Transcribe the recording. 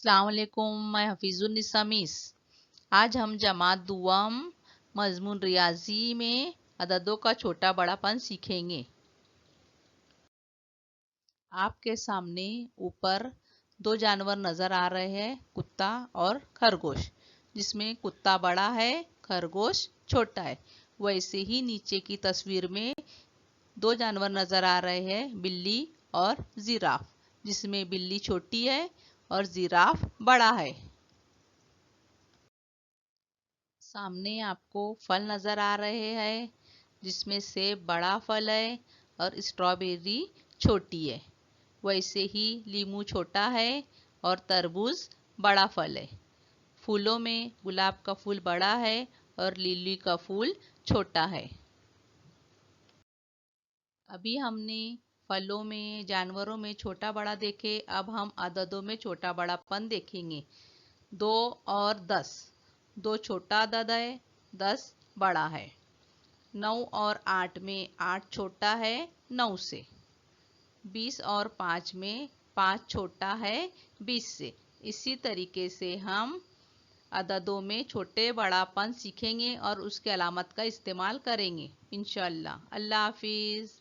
अस्सलाम वालेकुम, मैं हफीजुन्निसा मिस। आज हम जमात दुआम मजमून रियाजी में अददों का छोटा बड़ापन सीखेंगे। आपके सामने ऊपर दो जानवर नजर आ रहे हैं, कुत्ता और खरगोश, जिसमें कुत्ता बड़ा है, खरगोश छोटा है। वैसे ही नीचे की तस्वीर में दो जानवर नजर आ रहे हैं, बिल्ली और जिराफ, जिसमें बिल्ली छोटी है और जिराफ बड़ा है। सामने आपको फल नजर आ रहे हैं, जिसमें सेब बड़ा फल है और स्ट्रॉबेरी छोटी है। वैसे ही लीमू छोटा है और तरबूज बड़ा फल है। फूलों में गुलाब का फूल बड़ा है और लिली का फूल छोटा है। अभी हमने फलों में, जानवरों में छोटा बड़ा देखे, अब हम अददों में छोटा बड़ापन देखेंगे। 2 और 10। 2 छोटा अदद है, 10 बड़ा है। 9 और 8 में 8 छोटा है 9 से। 20 और 5 में 5 छोटा है 20 से। इसी तरीके से हम अददों में छोटे बड़ापन सीखेंगे और उसके अलामत का इस्तेमाल करेंगे इंशाअल्लाह। अल्लाह हाफिज़।